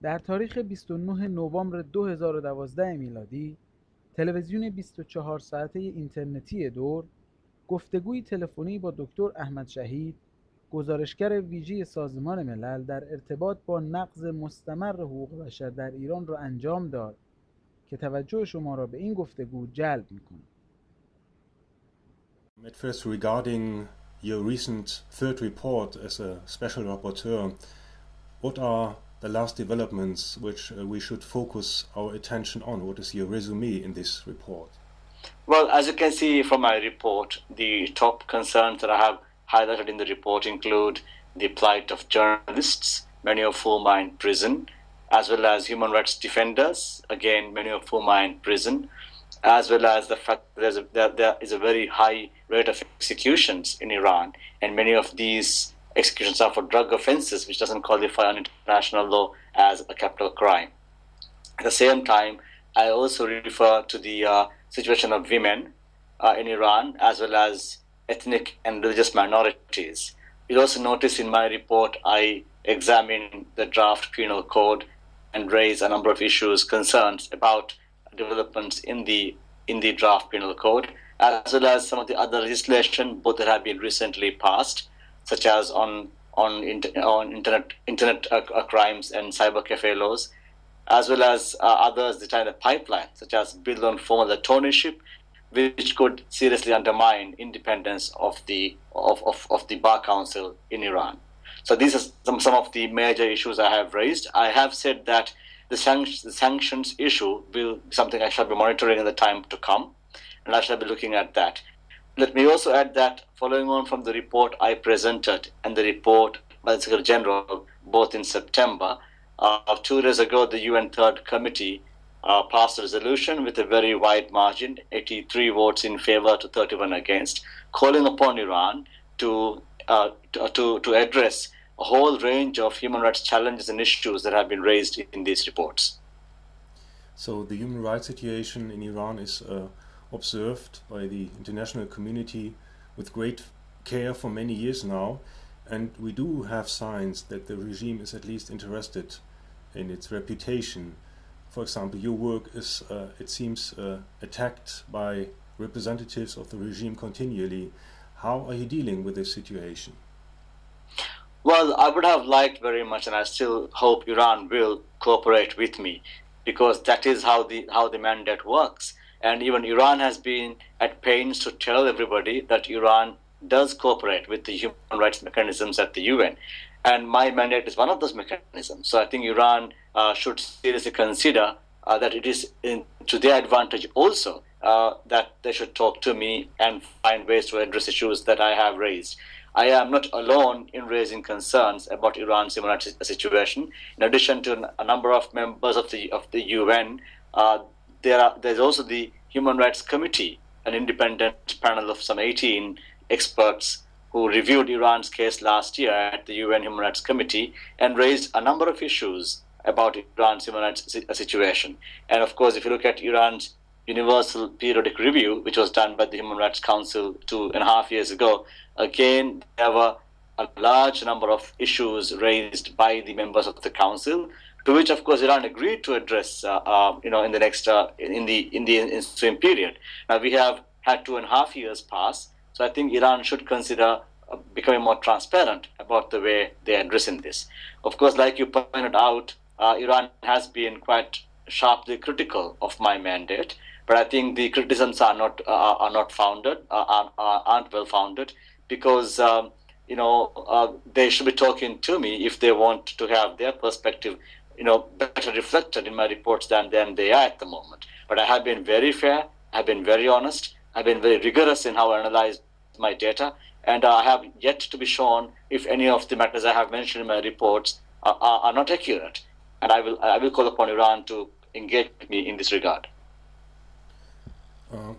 در تاریخ 29 نوامبر 2012 میلادی، تلویزیون 24 ساعته اینترنتی دور، گفتگوی تلفنی با دکتر احمد شهید، گزارشگر ویژه سازمان ملل در ارتباط با نقض مستمر حقوق بشر در ایران را انجام داد که توجه شما را به این گفتگو جلب می‌کند. At first, regarding your recent third report as a special rapporteur, what are the last developments which we should focus our attention on? What is your resume in this report? Well, as you can see from my report, the top concerns that I have highlighted in the report include the plight of journalists, many of whom are in prison, as well as human rights defenders, again, many of whom are in prison, as well as the fact that there is a very high rate of executions in Iran, and many of these executions are for drug offenses, which doesn't qualify under international law as a capital crime. At the same time, I also refer to the situation of women in Iran, as well as ethnic and religious minorities. You'll also notice in my report, I examine the draft penal code and raise a number of issues, concerns about developments in the draft penal code, as well as some of the other legislation both that have been recently passed, such as on internet crimes and cyber cafe laws, as well as others that are in the pipeline, such as bill on formal attorneyship, which could seriously undermine independence of the Bar Council in Iran. So these are some of the major issues I have raised. I have said that the sanctions issue will be something I shall be monitoring in the time to come, and I shall be looking at that. Let me also add that following on from the report I presented and the report by the Secretary General, both in September, 2 days ago the UN Third Committee passed a resolution with a very wide margin, 83 votes in favor to 31 against, calling upon Iran to address a whole range of human rights challenges and issues that have been raised in these reports. So the human rights situation in Iran is observed by the international community with great care for many years now, and we do have signs that the regime is at least interested in its reputation. For example, your work is, it seems, attacked by representatives of the regime continually. How are you dealing with this situation? Well, I would have liked very much, and I still hope Iran will cooperate with me, because that is how the mandate works. And even Iran has been at pains to tell everybody that Iran does cooperate with the human rights mechanisms at the UN. And my mandate is one of those mechanisms. So I think Iran should seriously consider that it is to their advantage also that they should talk to me and find ways to address issues that I have raised. I am not alone in raising concerns about Iran's human rights situation. In addition to a number of members of the UN, there's also the Human Rights Committee, an independent panel of some 18 experts who reviewed Iran's case last year at the UN Human Rights Committee and raised a number of issues about Iran's human rights situation. And of course, if you look at Iran's Universal Periodic Review, which was done by the Human Rights Council 2.5 years ago, again, there were a large number of issues raised by the members of the council, to which, of course, Iran agreed to address, in the next, in the ensuing period. Now, we have had 2.5 years pass, so I think Iran should consider becoming more transparent about the way they are addressing this. Of course, like you pointed out, Iran has been quite sharply critical of my mandate, but I think the criticisms are not founded, aren't well founded, because they should be talking to me if they want to have their perspective better reflected in my reports than they are at the moment. But I have been very fair, I have been very honest, I have been very rigorous in how I analyze my data, and I have yet to be shown if any of the matters I have mentioned in my reports are not accurate. And I will call upon Iran to engage with me in this regard.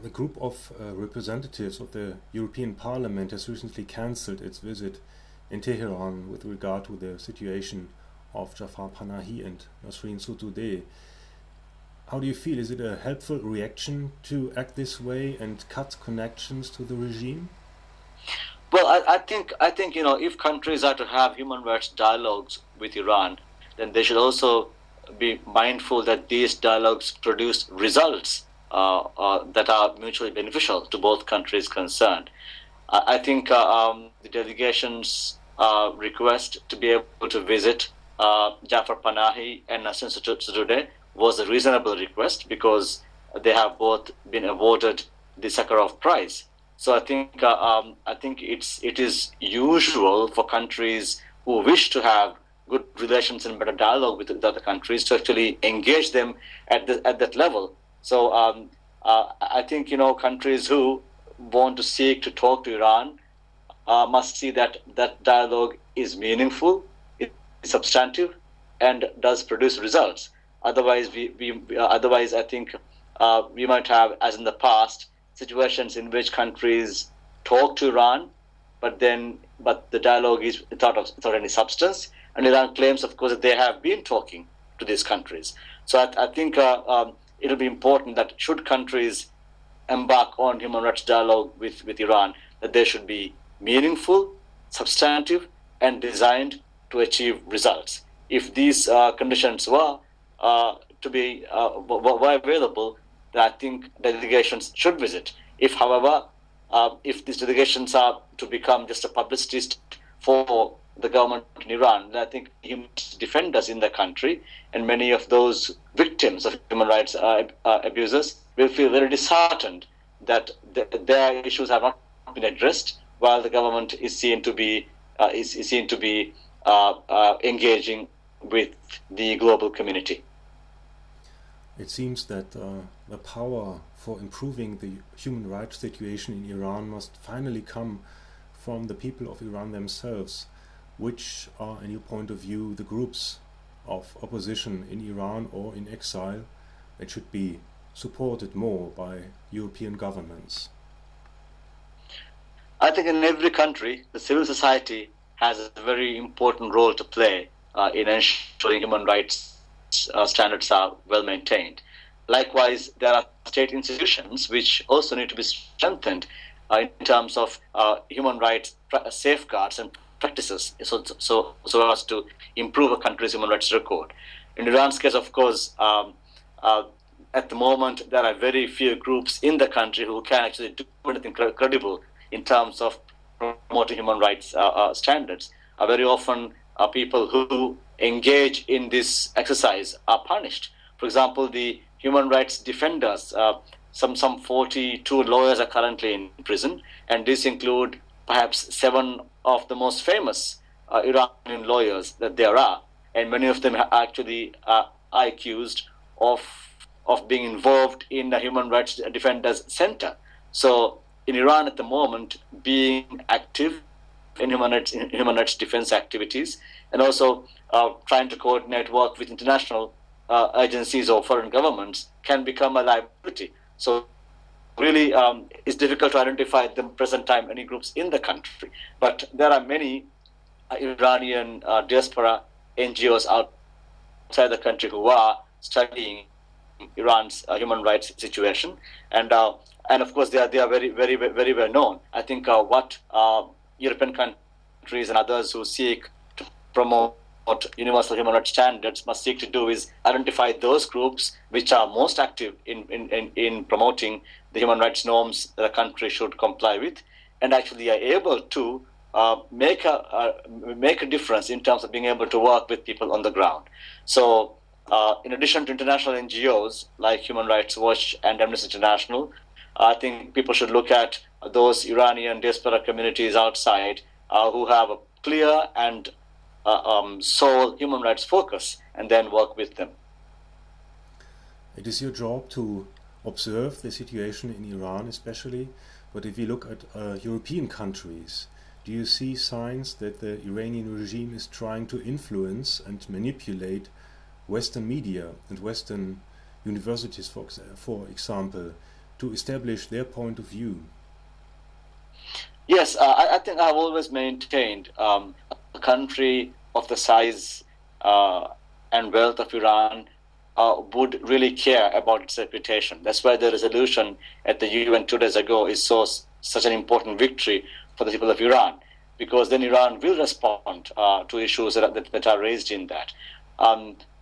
The group of representatives of the European Parliament has recently cancelled its visit in Tehran with regard to the situation of Jafar Panahi and Nasrin Sotoudeh. How do you feel? Is it a helpful reaction to act this way and cut connections to the regime? Well, I think if countries are to have human rights dialogues with Iran, then they should also be mindful that these dialogues produce results that are mutually beneficial to both countries concerned. I think the delegation's request to be able to visit Jafar Panahi and Nasrin Sotoudeh was a reasonable request because they have both been awarded the Sakharov Prize. So I think it is usual for countries who wish to have good relations and better dialogue with the other countries to actually engage them at that level. So I think countries who want to seek to talk to Iran must see that dialogue is meaningful, is substantive, and does produce results. Otherwise, I think we might have, as in the past, situations in which countries talk to Iran, but the dialogue is without any substance, and Iran claims, of course, that they have been talking to these countries. So I think it'll be important that should countries embark on human rights dialogue with Iran, that they should be meaningful, substantive, and designed to achieve results. If these conditions were available, then I think delegations should visit. If, however, if these delegations are to become just a publicity stunt for the government in Iran, then I think human rights defenders in the country and many of those victims of human rights abuses will feel very disheartened that their issues have not been addressed, while the government is seen to be engaging with the global community. It seems that the power for improving the human rights situation in Iran must finally come from the people of Iran themselves. Which are, in your point of view, the groups of opposition in Iran or in exile that should be supported more by European governments? I think in every country, the civil society has a very important role to play in ensuring human rights standards are well maintained. Likewise, there are state institutions which also need to be strengthened in terms of human rights safeguards and practices, so as to improve a country's human rights record. In Iran's case, of course, at the moment there are very few groups in the country who can actually do anything credible in terms of promoting human rights standards. Very often, people who engage in this exercise are punished. For example, the human rights defenders, some 42 lawyers are currently in prison, and these include perhaps 7 of the most famous Iranian lawyers that there are, and many of them actually are accused of being involved in the Human Rights Defenders Center. So in Iran at the moment, being active in human rights defense activities and also trying to coordinate work with international agencies or foreign governments can become a liability. So really, it's difficult to identify at the present time any groups in the country. But there are many Iranian diaspora NGOs outside the country who are studying Iran's human rights situation, and of course they are very, very, very well known. I think what European countries and others who seek to promote universal human rights standards must seek to do is identify those groups which are most active in promoting the human rights norms that a country should comply with, and actually are able to make a difference in terms of being able to work with people on the ground. So in addition to international NGOs like Human Rights Watch and Amnesty International, I think people should look at those Iranian diaspora communities outside who have a clear and sole human rights focus, and then work with them. It is your job to observe the situation in Iran especially, but if you look at European countries, do you see signs that the Iranian regime is trying to influence and manipulate Western media and Western universities, for example, to establish their point of view? Yes, I think I've always maintained a country of the size and wealth of Iran would really care about its reputation. That's why the resolution at the UN 2 days ago is such an important victory for the people of Iran, because then Iran will respond to issues that are raised in that.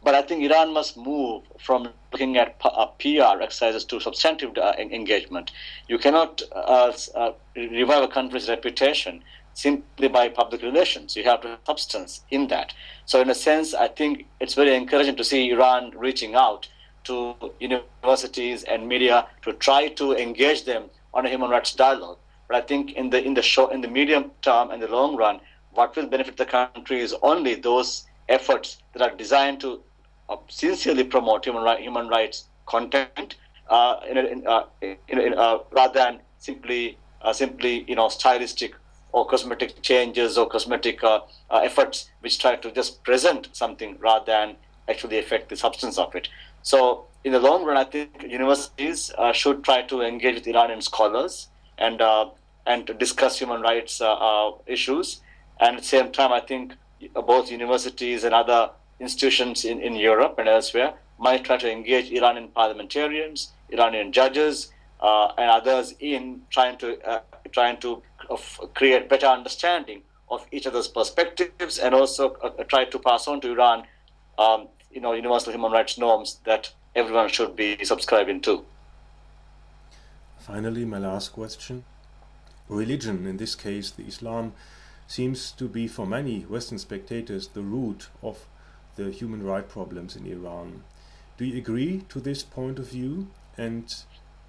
But I think Iran must move from looking at PR exercises to substantive engagement. You cannot revive a country's reputation simply by public relations. You have to have substance in that. So in a sense, I think it's very encouraging to see Iran reaching out to universities and media to try to engage them on a human rights dialogue. But I think in the medium term and the long run, what will benefit the country is only those efforts that are designed to sincerely promote human rights content, rather than simply stylistic or cosmetic changes or cosmetic efforts which try to just present something rather than actually affect the substance of it. So in the long run, I think universities should try to engage with Iranian scholars and to discuss human rights issues. And at the same time, I think both universities and other institutions in Europe and elsewhere might try to engage Iranian parliamentarians, Iranian judges, and others in trying to create better understanding of each other's perspectives, and also try to pass on to Iran, universal human rights norms that everyone should be subscribing to. Finally, my last question. Religion, in this case the Islam, seems to be for many Western spectators the root of the human rights problems in Iran. Do you agree to this point of view? And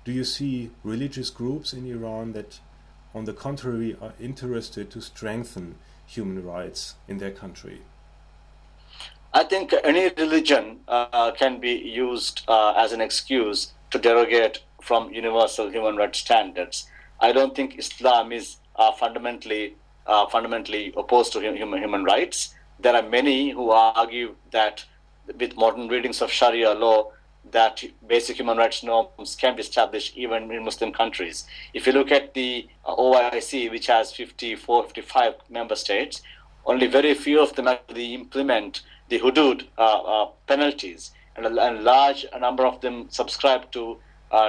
do you see religious groups in Iran that, on the contrary, are interested to strengthen human rights in their country? I think any religion can be used as an excuse to derogate from universal human rights standards. I don't think Islam is fundamentally opposed to human rights. There are many who argue that with modern readings of Sharia law, that basic human rights norms can be established even in Muslim countries. If you look at the OIC, which has 55 member states, only very few of them actually implement the hudud penalties, and a large number of them subscribe to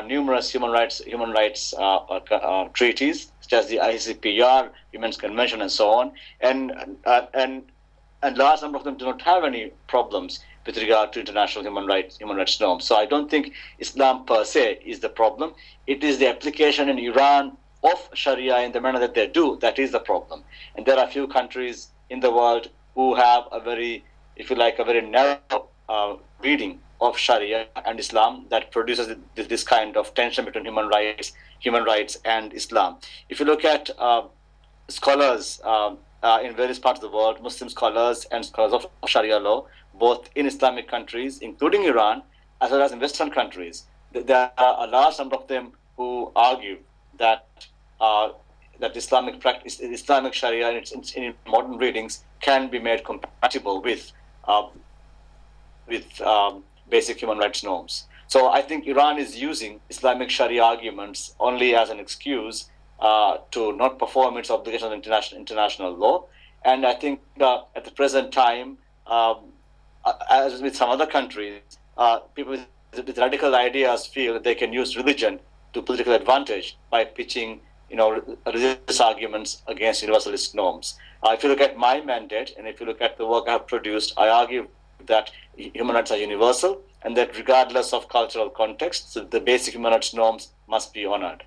numerous human rights treaties, such as the ICCPR, Women's Convention, and so on. And large number of them do not have any problems with regard to international human rights norms. So I don't think Islam per se is the problem. It is the application in Iran of Sharia in the manner that they do that is the problem. And there are a few countries in the world who have a very narrow reading of Sharia and Islam that produces this kind of tension between human rights and Islam. If you look at scholars in various parts of the world, Muslim scholars and scholars of Sharia law, both in Islamic countries, including Iran, as well as in Western countries, there are a large number of them who argue that Islamic practice, Islamic Sharia in modern readings can be made compatible with basic human rights norms. So I think Iran is using Islamic Sharia arguments only as an excuse to not perform its obligations of international law. And I think at the present time, as with some other countries, people with radical ideas feel that they can use religion to political advantage by pitching religious arguments against universalist norms. If you look at my mandate, and if you look at the work I have produced, I argue that human rights are universal, and that regardless of cultural context, the basic human rights norms must be honored.